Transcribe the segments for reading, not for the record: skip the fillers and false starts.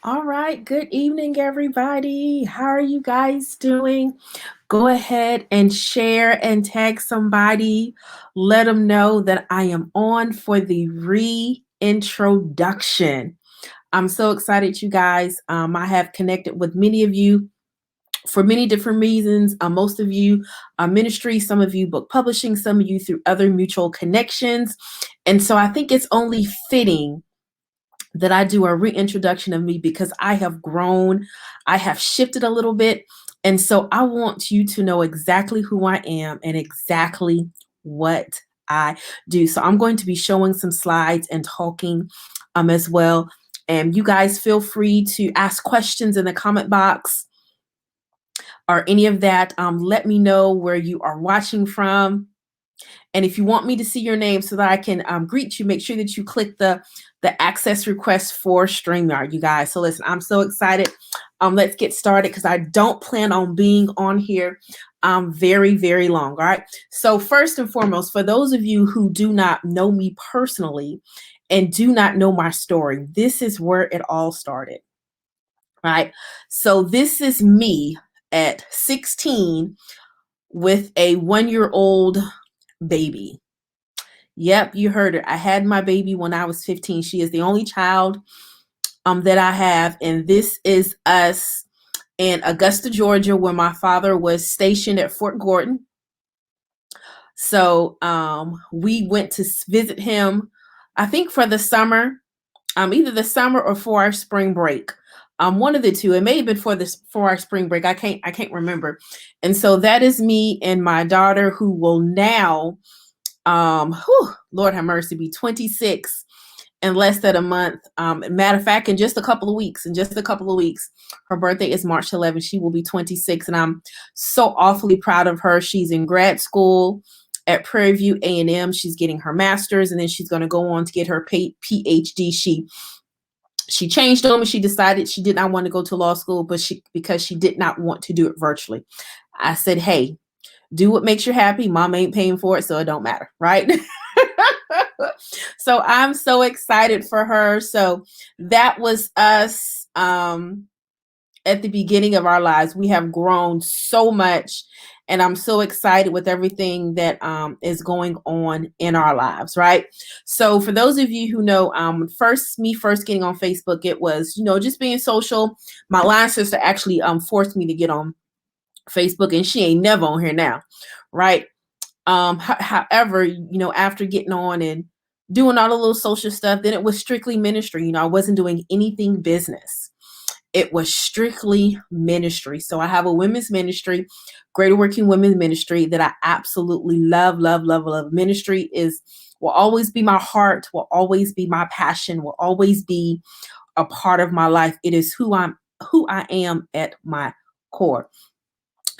All right. Good evening, everybody. How are you guys doing? Go ahead and share and tag somebody. Let them know that I am on for the reintroduction. I'm so excited, you guys. I have connected with many of you for many different reasons. Most of you ministry, some of you book publishing, some of you through other mutual connections. And so I think it's only fitting that I do a reintroduction of me because I have grown, I have shifted a little bit. And so I want you to know exactly who I am and exactly what I do. So I'm going to be showing some slides and talking as well. And you guys feel free to ask questions in the comment box or any of that. Let me know where you are watching from. And if you want me to see your name so that I can greet you, make sure that you click the access request for StreamYard, you guys. So listen, I'm so excited. Let's get started because I don't plan on being on here very, very long. All right. So first and foremost, for those of you who do not know me personally and do not know my story, this is where it all started. Right. So this is me at 16 with a 1-year-old baby. Yep, you heard it. I had my baby when I was 15. She is the only child that I have. And this is us in Augusta, Georgia, where my father was stationed at Fort Gordon. So we went to visit him, I think for the summer, either the summer or for our spring break. One of the two. It may have been for our spring break. I can't remember. And so that is me and my daughter, who will now Lord have mercy, be 26 in less than a month. Matter of fact, in just a couple of weeks, her birthday is March 11th. She will be 26, and I'm so awfully proud of her. She's in grad school at Prairie View A&M. She's getting her master's, and then she's going to go on to get her PhD. She changed on me. She decided she did not want to go to law school, because she did not want to do it virtually. I said, hey, do what makes you happy. Mom ain't paying for it, so it don't matter, right? So I'm so excited for her. So that was us at the beginning of our lives. We have grown so much, and I'm so excited with everything that is going on in our lives, right? So for those of you who know, first getting on Facebook, it was, just being social. My line sister actually forced me to get on Facebook, and she ain't never on here now, right? However, after getting on and doing all the little social stuff, then it was strictly ministry. I wasn't doing anything business. It was strictly ministry. So I have a women's ministry, Greater Working Women's Ministry, that I absolutely love, love, love, love. Ministry will always be my heart, will always be my passion, will always be a part of my life. It is who I am at my core.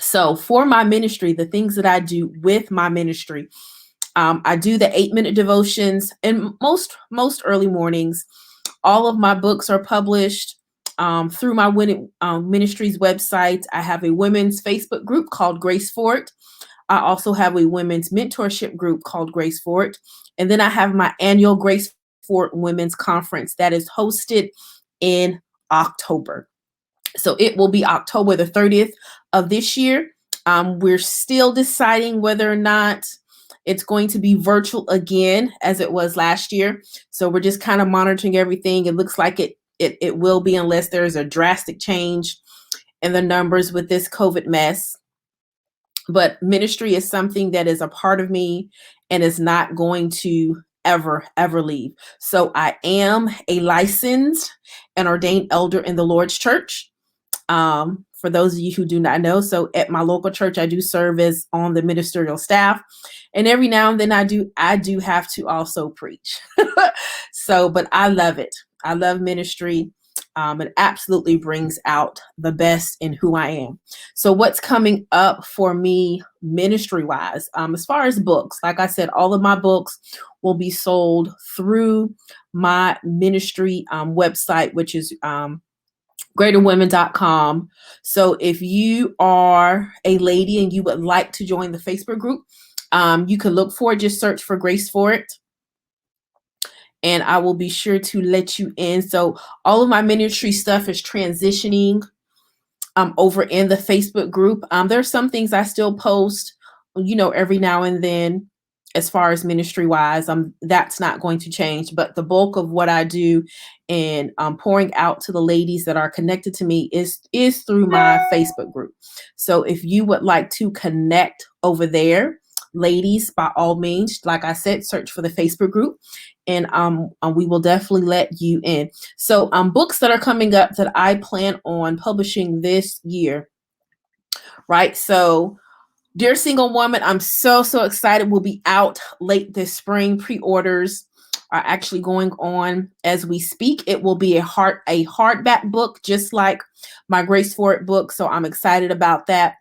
So for my ministry, the things that I do with my ministry, I do the 8-minute devotions in most early mornings. All of my books are published through my ministry's website. I have a women's Facebook group called Grace for It. I also have a women's mentorship group called Grace for It. And then I have my annual Grace for It Women's Conference that is hosted in October. So it will be October the 30th of this year. We're still deciding whether or not it's going to be virtual again, as it was last year. So we're just kind of monitoring everything. It looks like it will be, unless there's a drastic change in the numbers with this COVID mess. But ministry is something that is a part of me and is not going to ever leave. So I am a licensed and ordained elder in the Lord's Church. For those of you who do not know, so at my local church, I do serve as on the ministerial staff, and every now and then I do have to also preach. But I love it. I love ministry. It absolutely brings out the best in who I am. So what's coming up for me ministry wise, as far as books, like I said, all of my books will be sold through my ministry website, which is greaterwomen.com. So if you are a lady and you would like to join the Facebook group, you can look for it, just search for Grace for It. and I will be sure to let you in. So all of my ministry stuff is transitioning over in the Facebook group. There's some things I still post, every now and then as far as ministry wise. That's not going to change, but the bulk of what I do and pouring out to the ladies that are connected to me is through my Facebook group. So if you would like to connect over there, ladies, by all means, like I said, search for the Facebook group, and we will definitely let you in. So books that are coming up that I plan on publishing this year, right? So Dear Single Woman, I'm so excited. Will be out late this spring. Pre-orders are actually going on as we speak. It will be a hardback book, just like my Grace for It book. So I'm excited about that.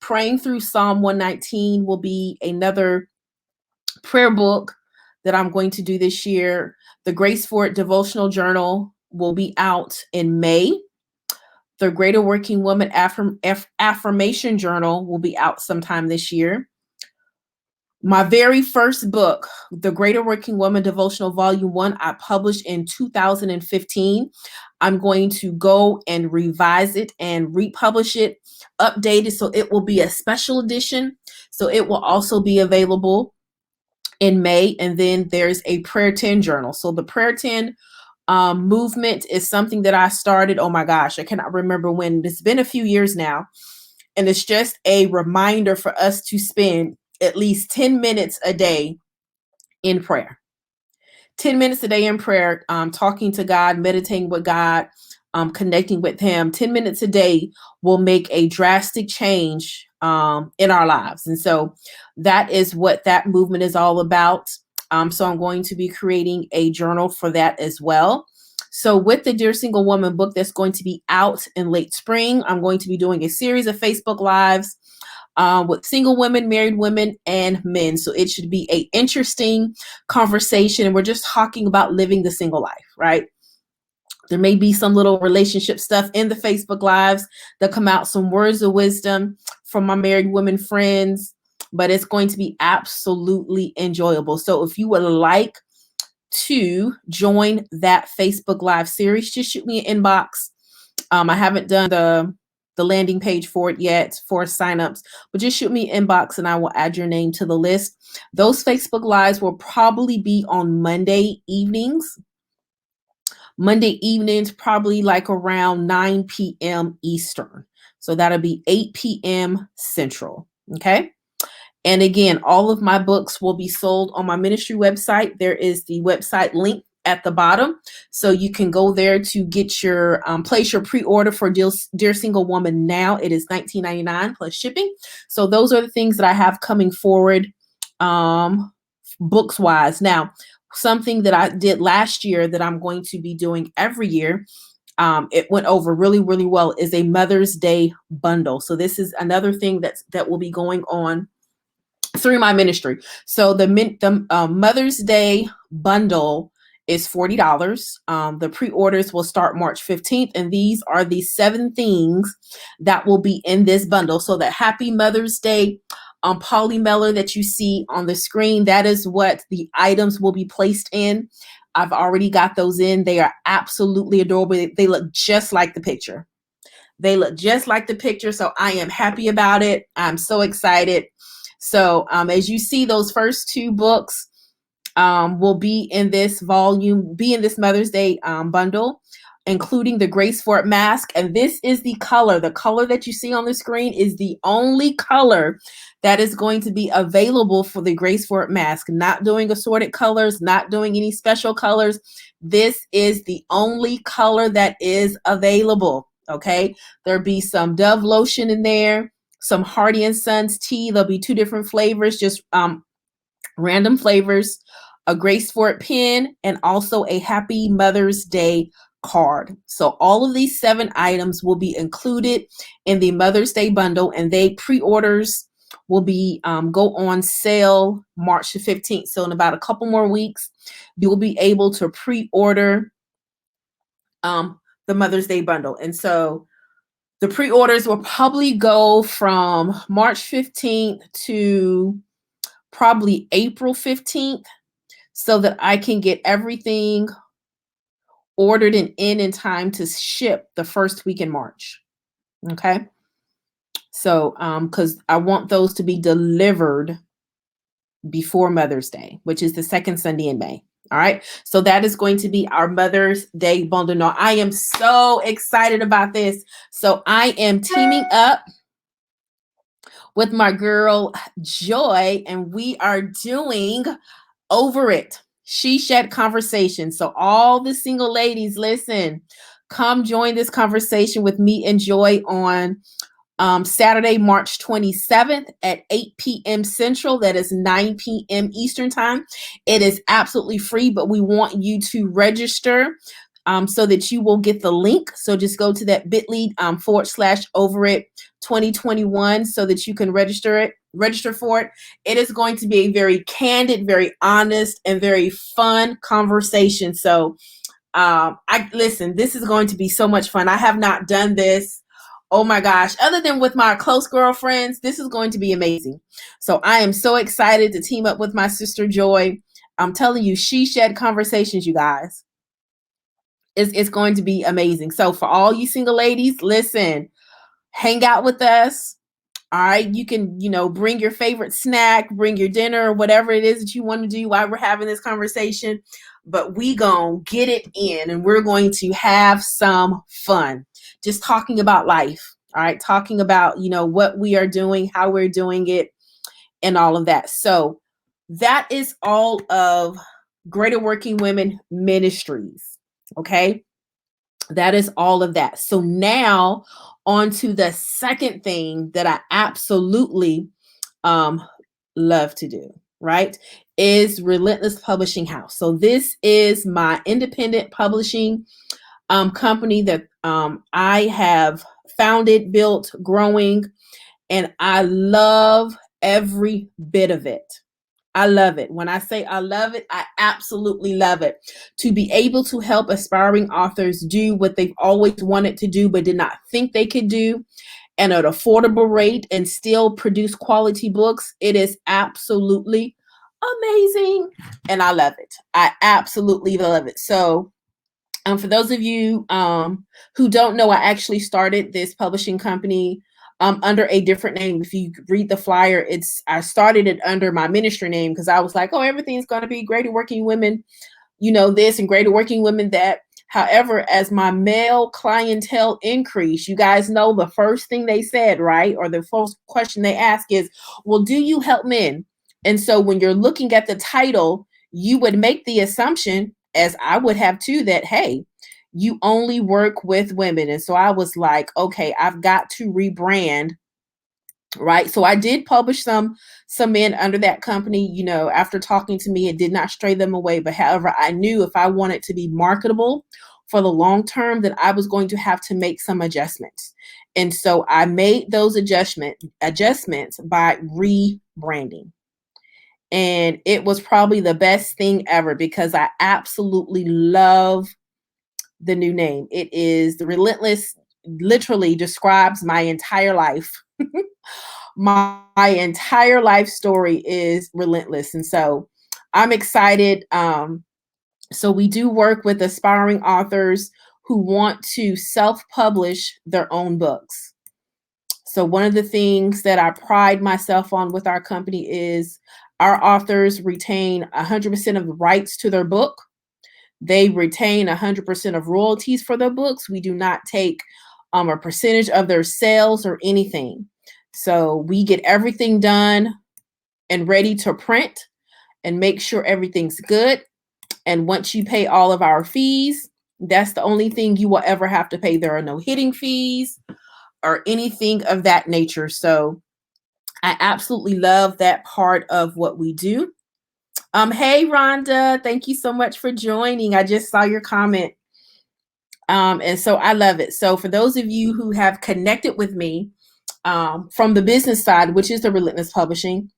Praying Through Psalm 119 will be another prayer book that I'm going to do this year. The Grace for It devotional journal will be out in May. The Greater Working Woman Affirmation Journal will be out sometime this year. My very first book, The Greater Working Woman Devotional Volume 1, I published in 2015. I'm going to go and revise it and republish it, update it, so it will be a special edition. So it will also be available in May. And then there's a Prayer 10 journal. So the Prayer 10 movement is something that I started. Oh my gosh, I cannot remember when. It's been a few years now. And it's just a reminder for us to spend at least 10 minutes a day in prayer. 10 minutes a day in prayer, talking to God, meditating with God, connecting with Him. 10 minutes a day will make a drastic change in our lives. And so that is what that movement is all about. So I'm going to be creating a journal for that as well. So with the Dear Single Woman book that's going to be out in late spring, I'm going to be doing a series of Facebook Lives with single women, married women, and men. So it should be an interesting conversation. And we're just talking about living the single life, right? There may be some little relationship stuff in the Facebook Lives that come out, some words of wisdom from my married women friends, but it's going to be absolutely enjoyable. So if you would like to join that Facebook Live series, just shoot me an inbox. I haven't done the landing page for it yet for signups, but just shoot me an inbox and I will add your name to the list. Those Facebook Lives will probably be on Monday evenings. Monday evenings, probably like around 9 p.m. Eastern. So that'll be 8 p.m. Central. Okay. And again, all of my books will be sold on my ministry website. There is the website link at the bottom. So you can go there to get your, place your pre-order for Dear Single Woman now. It is $19.99 plus shipping. So those are the things that I have coming forward books wise. Now, something that I did last year that I'm going to be doing every year, it went over really, really well, is a Mother's Day bundle. So this is another thing that will be going on through my ministry. So the Mother's Day bundle is $40. The pre-orders will start March 15th. And these are the 7 things that will be in this bundle. So the Happy Mother's Day poly mailer that you see on the screen, that is what the items will be placed in. I've already got those in. They are absolutely adorable. They look just like the picture. They look just like the picture. So I am happy about it. I'm so excited. So as you see, those first 2 books will be in this volume, be in this Mother's Day bundle, including the Grace for It mask. And this is the color. The color that you see on the screen is the only color that is going to be available for the Grace for It mask. Not doing assorted colors, not doing any special colors. This is the only color that is available. Okay. There'll be some Dove lotion in there, some Hardy and Sons tea. There'll be 2 different flavors, just random flavors, a Grace for It pen, and also a Happy Mother's Day card. So all of these 7 items will be included in the Mother's Day bundle, and pre-orders will be go on sale March the 15th. So in about a couple more weeks, you will be able to pre-order the Mother's Day bundle. And so the pre-orders will probably go from March 15th to probably April 15th. so that I can get everything ordered and in time to ship the first week in March. Okay. So, because I want those to be delivered before Mother's Day, which is the second Sunday in May. All right. So that is going to be our Mother's Day bundle. No, I am so excited about this. So I am teaming up with my girl Joy, and we are doing Over It. She Shed Conversation. So all the single ladies, listen, come join this conversation with me and Joy on Saturday, March 27th at 8 p.m. Central. That is 9 p.m. Eastern Time. It is absolutely free, but we want you to register so that you will get the link. So just go to that bit.ly / over it 2021 so that you can register for it. It is going to be a very candid, very honest, and very fun conversation. So I listen, this is going to be so much fun. I have not done this. Oh my gosh. Other than with my close girlfriends, this is going to be amazing. So I am so excited to team up with my sister Joy. I'm telling you, She Shed Conversations, you guys. It's going to be amazing. So for all you single ladies, listen, hang out with us. All right. You can, bring your favorite snack, bring your dinner, whatever it is that you want to do while we're having this conversation. But we gonna get it in and we're going to have some fun. Just talking about life. All right. Talking about, what we are doing, how we're doing it, and all of that. So that is all of Greater Working Women Ministries. Okay. That is all of that. So now on to the second thing that I absolutely love to do, right? Is Relentless Publishing House. So this is my independent publishing company that I have founded, built, growing, and I love every bit of it. I love it. When I say I love it, I absolutely love it. To be able to help aspiring authors do what they've always wanted to do, but did not think they could do at an affordable rate and still produce quality books, it is absolutely amazing. And I love it. I absolutely love it. So for those of you who don't know, I actually started this publishing company under a different name. If you read the flyer, I started it under my ministry name because I was like, oh, everything's going to be Greater Working Women, this and Greater Working Women that. However, as my male clientele increased, you guys know the first thing they said, right? Or the first question they ask is, well, do you help men? And so when you're looking at the title, you would make the assumption, as I would have too, that, hey, you only work with women. And so I was like, okay, I've got to rebrand. Right. So I did publish some men under that company, after talking to me, it did not stray them away. But however, I knew if I wanted to be marketable for the long term, that I was going to have to make some adjustments. And so I made those adjustments by rebranding. And it was probably the best thing ever because I absolutely love the new name. It is the Relentless, literally describes my entire life. my entire life story is relentless. And so I'm excited. So we do work with aspiring authors who want to self-publish their own books. So one of the things that I pride myself on with our company is our authors retain 100% of the rights to their book. They retain 100% of royalties for their books. We do not take a percentage of their sales or anything. So we get everything done and ready to print and make sure everything's good. And once you pay all of our fees, that's the only thing you will ever have to pay. There are no hidden fees or anything of that nature. So I absolutely love that part of what we do. Hey, Rhonda, thank you so much for joining. I just saw your comment. And so I love it. So for those of you who have connected with me from the business side, which is the Relentless Publishing,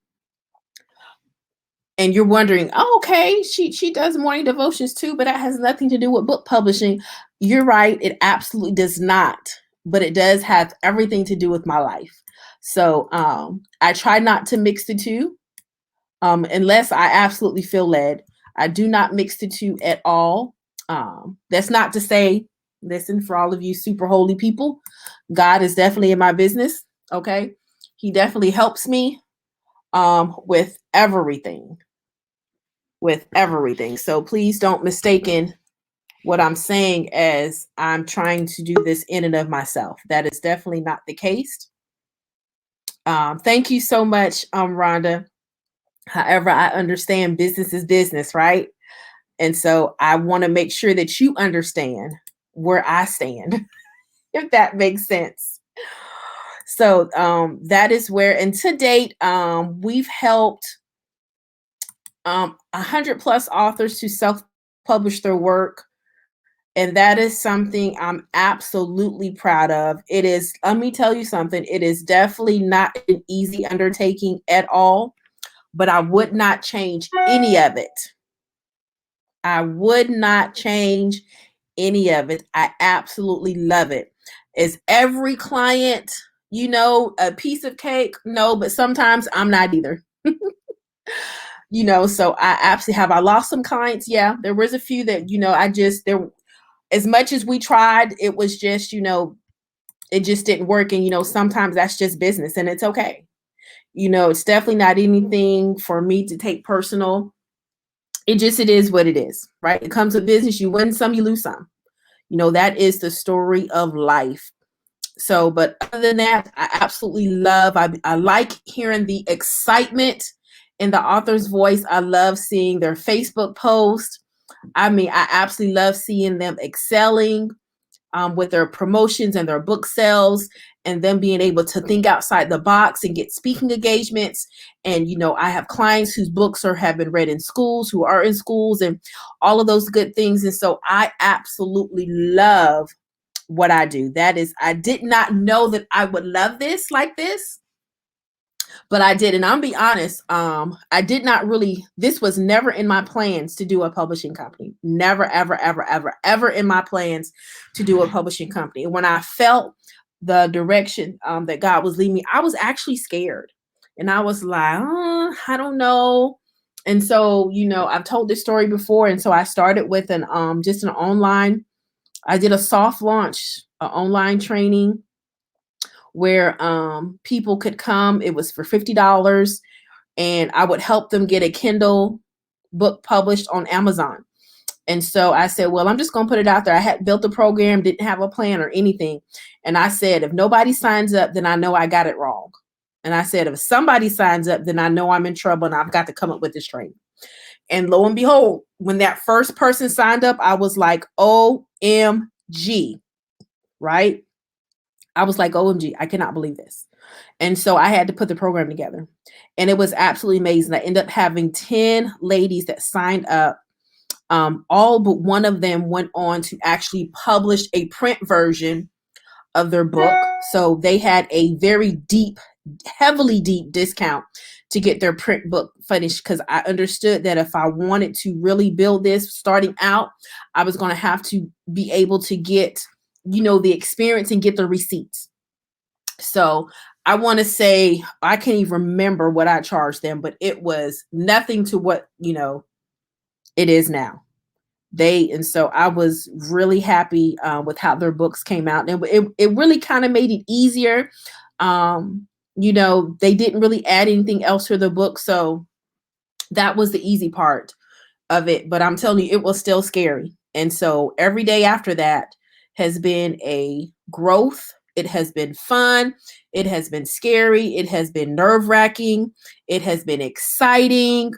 and you're wondering, oh, okay, she does morning devotions too, but that has nothing to do with book publishing. You're right. It absolutely does not, but it does have everything to do with my life. So I try not to mix the two unless I absolutely feel led. I do not mix the two at all. That's not to say, listen, for all of you super holy people, God is definitely in my business. Okay. He definitely helps me with everything. With everything. So please don't mistaken what I'm saying as I'm trying to do this in and of myself. That is definitely not the case. Thank you so much, Rhonda. However, I understand business is business, right? And so I want to make sure that you understand where I stand, if that makes sense. So that is where, and to date, we've helped 100 plus authors to self-publish their work. And that is something I'm absolutely proud of. It is, let me tell you something, it is definitely not an easy undertaking at all, but I would not change any of it. I would not change any of it. I absolutely love it. Is every client, a piece of cake? No, but sometimes I'm not either. So I absolutely have. I lost some clients. Yeah, there was a few that, as much as we tried, it was just, it just didn't work. And, sometimes that's just business and it's okay. It's definitely not anything for me to take personal. It is what it is, right? It comes with business. You win some, you lose some. That is the story of life. So, but other than that, I absolutely love, I like hearing the excitement in the author's voice. I love seeing their Facebook post. I mean, I absolutely love seeing them excelling with their promotions and their book sales, and them being able to think outside the box and get speaking engagements. And, I have clients whose books have been read in schools, who are in schools, and all of those good things. And so I absolutely love what I do. That is, I did not know that I would love this like this, but I did. And I'll be honest, I did not really, this was never in my plans to do a publishing company. Never, ever, ever, ever, ever in my plans to do a publishing company. And when I felt the direction that God was leading me, I was actually scared. And I was like, I don't know. And so, I've told this story before. And so I started with just an online, I did a soft launch, online training where people could come. It was for $50, and I would help them get a Kindle book published on Amazon. And so I said, well, I'm just going to put it out there. I had built a program, didn't have a plan or anything. And I said, if nobody signs up, then I know I got it wrong. And I said, if somebody signs up, then I know I'm in trouble and I've got to come up with this training. And lo and behold, when that first person signed up, I was like, OMG, right? I was like, OMG, I cannot believe this. And so I had to put the program together. And it was absolutely amazing. I ended up having 10 ladies that signed up. All but one of them went on to actually publish a print version of their book. So they had a very deep, heavily deep discount to get their print book finished, because I understood that if I wanted to really build this starting out, I was going to have to be able to get, the experience and get the receipts. So I want to say, I can't even remember what I charged them, but it was nothing to what, it is now. And so I was really happy with how their books came out. And it really kind of made it easier. They didn't really add anything else to the book. So that was the easy part of it. But I'm telling you, it was still scary. And so every day after that has been a growth. It has been fun. It has been scary. It has been nerve-wracking. It has been exciting.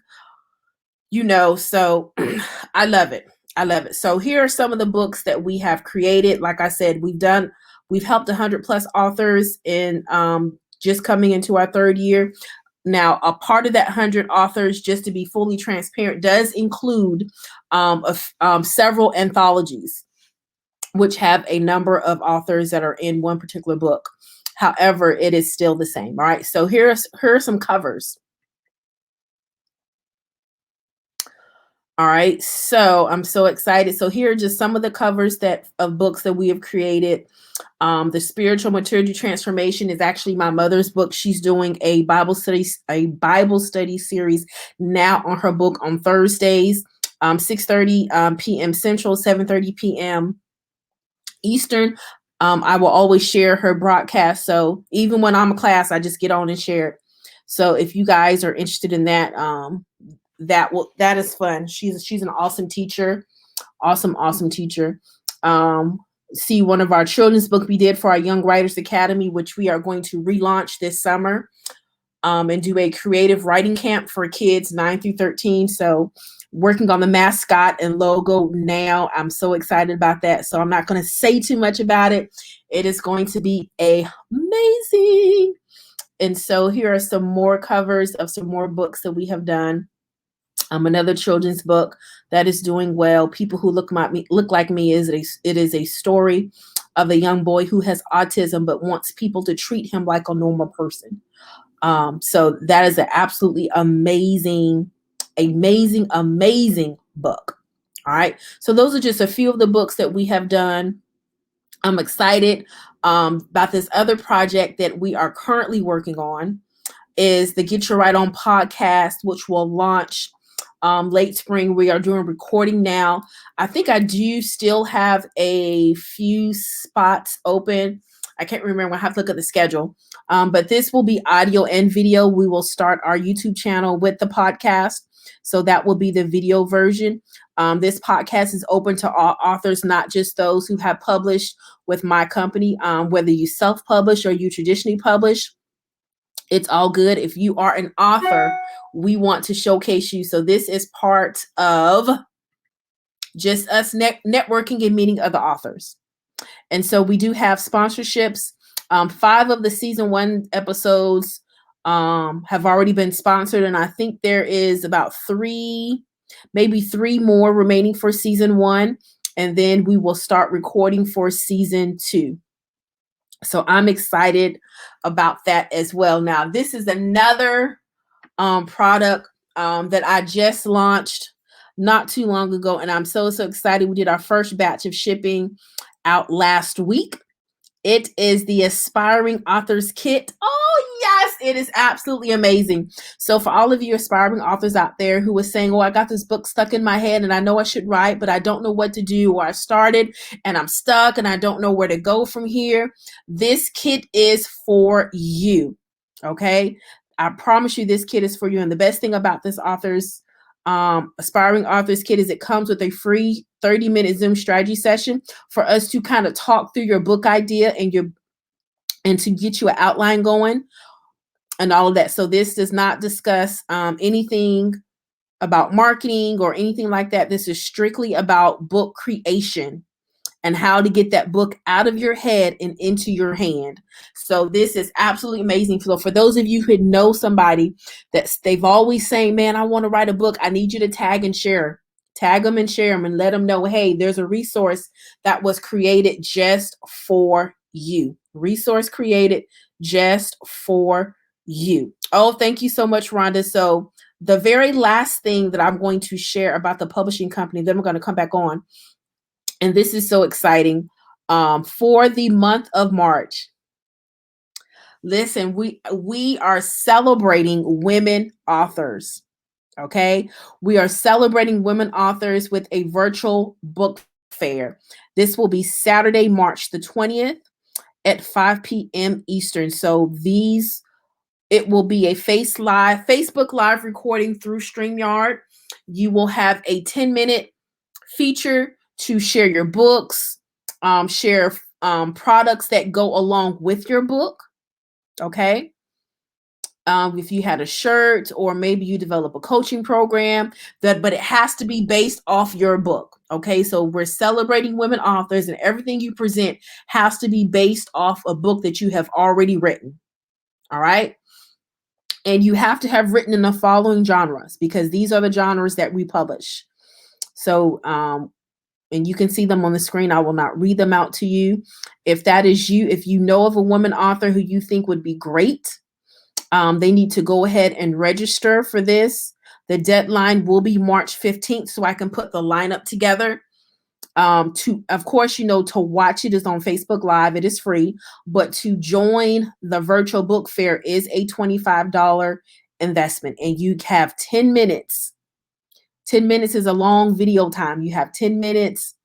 So I love it. I love it. So here are some of the books that we have created. Like I said, we've helped 100 plus authors in just coming into our third year. Now, a part of that 100 authors, just to be fully transparent, does include several anthologies, which have a number of authors that are in one particular book. However, it is still the same. All right. So here are some covers. All right. So I'm so excited. So here are just some of the covers of books that we have created. The Spiritual Maturity Transformation is actually my mother's book. She's doing a Bible study series now on her book on Thursdays. 6:30 p.m. Central, 7:30 p.m. Eastern. I will always share her broadcast. So even when I'm a class, I just get on and share it. So if you guys are interested in that, that is fun. She's an awesome teacher, awesome teacher. See one of our children's book we did for our Young Writers Academy, which we are going to relaunch this summer, and do a creative writing camp for kids 9 through 13. So working on the mascot and logo now. I'm so excited about that. So I'm not going to say too much about it. It is going to be amazing. And so here are some more covers of some more books that we have done. Another children's book that is doing well. People Who Look Like Me it is a story of a young boy who has autism but wants people to treat him like a normal person. So that is an absolutely amazing book. All right. So those are just a few of the books that we have done. I'm excited about this other project that we are currently working on, is the Get Your Right On podcast, which will launch late spring. We are doing recording now. I think I do still have a few spots open. I can't remember. I have to look at the schedule. But this will be audio and video. We will start our YouTube channel with the podcast. So that will be the video version. This podcast is open to all authors, not just those who have published with my company. Whether you self-publish or you traditionally publish, it's all good. If you are an author, we want to showcase you. So this is part of just us networking and meeting other authors. And so we do have sponsorships. 5 of the season 1 episodes have already been sponsored. And I think there is about 3, maybe 3 more remaining for season 1. And then we will start recording for season 2. So I'm excited about that as well. Now, this is another product that I just launched not too long ago, and I'm so excited. We did our first batch of shipping out last week. It is the Aspiring Authors Kit. Oh, yes, it is absolutely amazing. So for all of you aspiring authors out there who are saying, oh, I got this book stuck in my head and I know I should write, but I don't know what to do, or I started and I'm stuck and I don't know where to go from here, this kit is for you, okay? I promise you this kit is for you. And the best thing about this Aspiring Authors Kit is it comes with a free 30-minute Zoom strategy session for us to kind of talk through your book idea and to get you an outline going and all of that. So this does not discuss anything about marketing or anything like that. This is strictly about book creation and how to get that book out of your head and into your hand. So this is absolutely amazing. So for those of you who know somebody that they've always saying, man, I want to write a book, I need you to tag and share. Tag them and share them and let them know, hey, there's a resource that was created just for you. Resource created just for you. Oh, thank you so much, Rhonda. So the very last thing that I'm going to share about the publishing company, then we're going to come back on. And this is so exciting. For the month of March, listen, we are celebrating women authors. Okay, we are celebrating women authors with a virtual book fair. This will be Saturday, March the 20th at 5 p.m. Eastern. So it will be a Facebook Live recording through StreamYard. You will have a 10-minute feature to share your books, share products that go along with your book. Okay. If you had a shirt, or maybe you develop a coaching program, but it has to be based off your book. Okay. So we're celebrating women authors, and everything you present has to be based off a book that you have already written. All right. And you have to have written in the following genres, because these are the genres that we publish. So, and you can see them on the screen. I will not read them out to you. If that is you, if you know of a woman author who you think would be great, they need to go ahead and register for this. The deadline will be March 15th, so I can put the lineup together. Of course, to watch it is on Facebook Live. It is free, but to join the virtual book fair is a $25 investment, and you have 10 minutes 10 minutes is a long video time. You have 10 minutes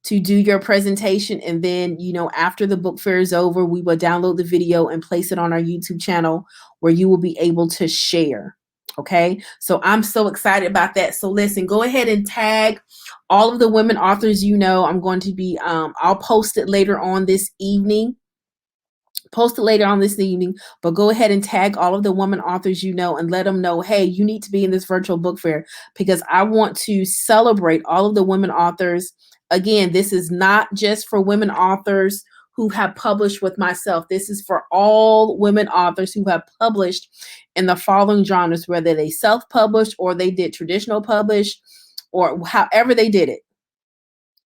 to do your presentation. And then, after the book fair is over, we will download the video and place it on our YouTube channel where you will be able to share. Okay. So I'm so excited about that. So listen, go ahead and tag all of the women authors. I'm going to be, I'll post it later on this evening. But go ahead and tag all of the women authors and let them know, hey, you need to be in this virtual book fair, because I want to celebrate all of the women authors. Again, this is not just for women authors who have published with myself. This is for all women authors who have published in the following genres, whether they self-published or they did traditional publish or however they did it.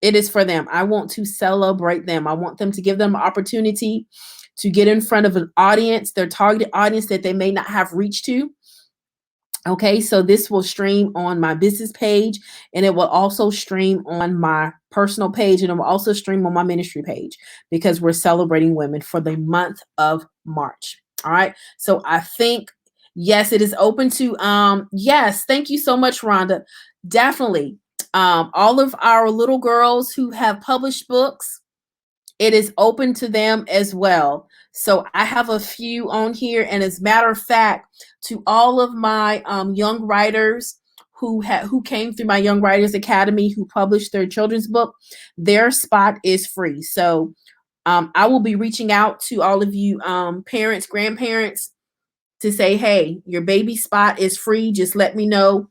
It is for them. I want to celebrate them. I want them to give them an opportunity to get in front of an audience, their target audience that they may not have reached to. Okay, so this will stream on my business page, and it will also stream on my personal page, and it will also stream on my ministry page, because we're celebrating women for the month of March. All right, so I think, yes, it is open to, yes, thank you so much, Rhonda. Definitely. All of our little girls who have published books, it is open to them as well. So I have a few on here. And as a matter of fact, to all of my young writers who came through my Young Writers Academy, who published their children's book, their spot is free. So I will be reaching out to all of you parents, grandparents, to say, hey, your baby spot is free. Just let me know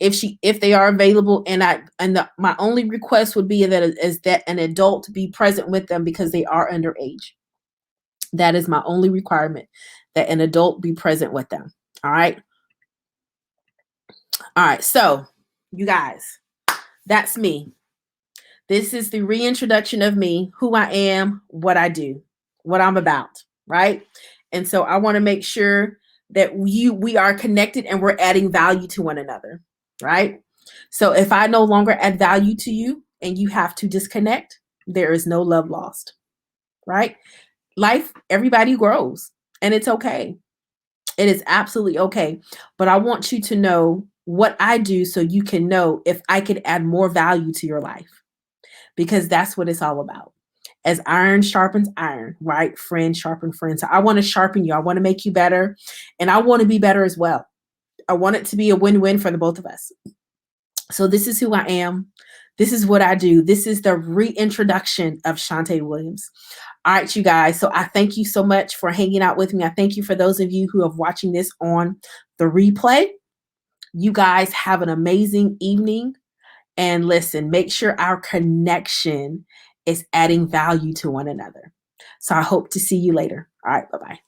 if they are available, my only request would be that an adult be present with them, because they are underage. That is my only requirement, that an adult be present with them. All right. So you guys, that's me. This is the reintroduction of me, who I am, what I do, what I'm about. Right. And so I want to make sure that we are connected and we're adding value to one another, right? So if I no longer add value to you and you have to disconnect, there is no love lost, right? Life, everybody grows, and it's okay. It is absolutely okay. But I want you to know what I do, so you can know if I could add more value to your life, because that's what it's all about. As iron sharpens iron, right? Friend sharpen friend. So I want to sharpen you. I want to make you better. And I want to be better as well. I want it to be a win-win for the both of us. So this is who I am. This is what I do. This is the reintroduction of Shantae Williams. All right, you guys. So I thank you so much for hanging out with me. I thank you for those of you who are watching this on the replay. You guys have an amazing evening. And listen, make sure our connection is adding value to one another. So I hope to see you later. All right, bye-bye.